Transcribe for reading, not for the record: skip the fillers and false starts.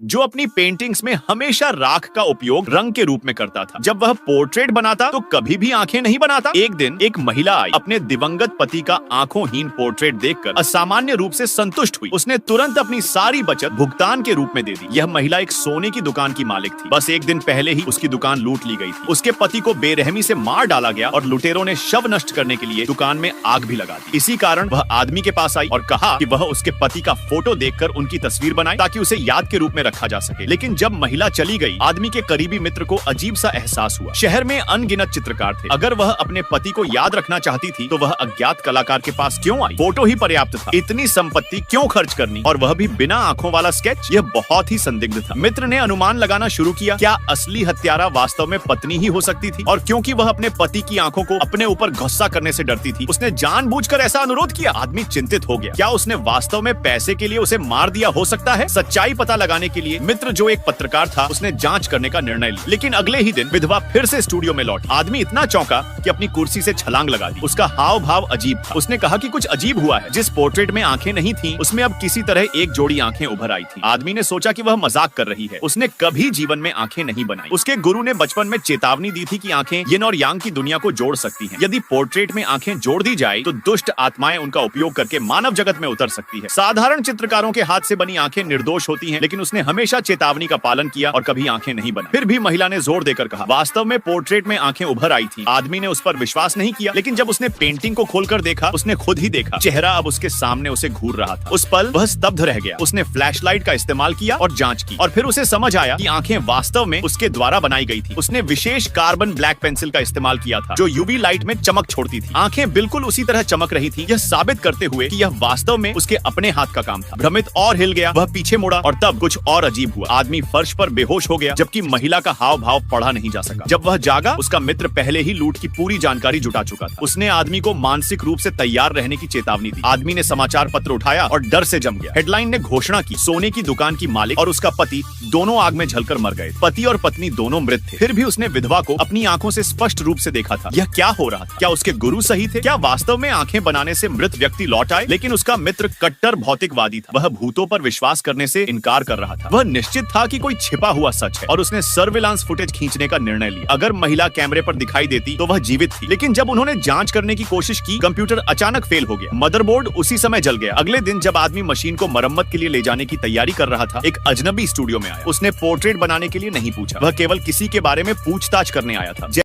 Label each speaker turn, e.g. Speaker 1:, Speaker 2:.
Speaker 1: जो अपनी पेंटिंग्स में हमेशा राख का उपयोग रंग के रूप में करता था। जब वह पोर्ट्रेट बनाता तो कभी भी आंखें नहीं बनाता। एक दिन एक महिला आई, अपने दिवंगत पति का आंखोंहीन पोर्ट्रेट देखकर असामान्य रूप से संतुष्ट हुई। उसने तुरंत अपनी सारी बचत भुगतान के रूप में दे दी। यह महिला एक सोने की दुकान की मालिक थी। बस एक दिन पहले ही उसकी दुकान लूट ली गई थी। उसके पति को बेरहमी से मार डाला गया और लुटेरों ने शव नष्ट करने के लिए दुकान में आग भी लगा दी। इसी कारण वह आदमी के पास आई और कहा कि वह उसके पति का फोटो देखकर उनकी तस्वीर बनाए ताकि उसे याद के रूप में रखा जा सके। लेकिन जब महिला चली गई, आदमी के करीबी मित्र को अजीब सा एहसास हुआ। शहर में अनगिनत चित्रकार थे। अगर वह अपने पति को याद रखना चाहती थी तो वह अज्ञात कलाकार के पास क्यों आई? फोटो ही पर्याप्त था। इतनी संपत्ति क्यों खर्च करनी, और वह भी बिना आंखों वाला स्केच? यह बहुत ही संदिग्ध था। मित्र ने अनुमान लगाना शुरू किया, क्या असली हत्यारा वास्तव में पत्नी ही हो सकती थी? और क्योंकि वह अपने पति की आंखों को अपने ऊपर गुस्सा करने से डरती थी, उसने जानबूझकर ऐसा अनुरोध किया। आदमी चिंतित हो गया। क्या उसने वास्तव में पैसे के लिए उसे मार दिया हो सकता है? सच्चाई पता लगाने के लिए मित्र, जो एक पत्रकार था, उसने जांच करने का निर्णय लिया। लेकिन अगले ही दिन विधवा फिर से स्टूडियो में लौटी। आदमी इतना चौंका कि अपनी कुर्सी से छलांग लगा दी। उसका हाव भाव अजीब था। उसने कहा कि कुछ अजीब हुआ है। जिस पोर्ट्रेट में आंखें नहीं थीं, उसमें अब किसी तरह एक जोड़ी आंखें उभर आई थी। आदमी ने सोचा कि वह मजाक कर रही है। उसने कभी जीवन में आंखें नहीं बनाई। उसके गुरु ने बचपन में चेतावनी दी थी कि आंखें यिन और यांग की दुनिया को जोड़ सकती हैं। यदि पोर्ट्रेट में आंखें जोड़ दी जाए तो दुष्ट आत्माएं उनका उपयोग करके मानव जगत में उतर सकती है। साधारण चित्रकारों के हाथ से बनी आंखें निर्दोष होती हैं, लेकिन उसने हमेशा चेतावनी का पालन किया और कभी आंखें नहीं बनाई। फिर भी महिला ने जोर देकर कहा, वास्तव में पोर्ट्रेट में आंखें उभर आई थी। आदमी ने उस पर विश्वास नहीं किया, लेकिन जब उसने पेंटिंग को खोलकर देखा, उसने खुद ही देखा। चेहरा अब उसके सामने उसे घूर रहा था। उस पल वह स्तब्ध रह गया। उसने फ्लैशलाइट का इस्तेमाल किया और जांच की, और फिर उसे समझ आया कि आंखें वास्तव में उसके द्वारा बनाई गई थी। उसने विशेष कार्बन ब्लैक पेंसिल का इस्तेमाल किया था, जो यूवी लाइट में चमक छोड़ती थी। आंखें बिल्कुल उसी तरह चमक रही थी, यह साबित करते हुए कि यह वास्तव में उसके अपने हाथ का काम था। भ्रमित और हिल गया, वह पीछे मुड़ा और तब कुछ और अजीब हुआ। आदमी फर्श पर बेहोश हो गया, जबकि महिला का हाव भाव पढ़ा नहीं जा सका। जब वह जागा, उसका मित्र पहले ही लूट की पूरी जानकारी जुटा चुका था। उसने आदमी को मानसिक रूप से तैयार रहने की चेतावनी दी। आदमी ने समाचार पत्र उठाया और डर से जम गया। हेडलाइन ने घोषणा की, सोने की दुकान की मालिक और उसका पति दोनों आग में जलकर मर गए। पति और पत्नी दोनों मृत थे। फिर भी उसने विधवा को अपनी आंखों से स्पष्ट रूप से देखा था। यह क्या हो रहा था? क्या उसके गुरु सही थे? क्या वास्तव में आंखें बनाने से मृत व्यक्ति लौट आए? लेकिन उसका मित्र कट्टर भौतिकवादी था। वह भूतों पर विश्वास करने से इनकार कर रहा था। वह निश्चित था कि कोई छिपा हुआ सच है, और उसने सर्विलांस फुटेज खींचने का निर्णय लिया। अगर महिला कैमरे पर दिखाई देती तो वह जीवित थी, लेकिन जब उन्होंने जांच करने की कोशिश की, कंप्यूटर अचानक फेल हो गया। मदरबोर्ड उसी समय जल गया। अगले दिन जब आदमी मशीन को मरम्मत के लिए ले जाने की तैयारी कर रहा था, एक अजनबी स्टूडियो में आया। उसने पोर्ट्रेट बनाने के लिए नहीं पूछा, वह केवल किसी के बारे में पूछताछ करने आया था।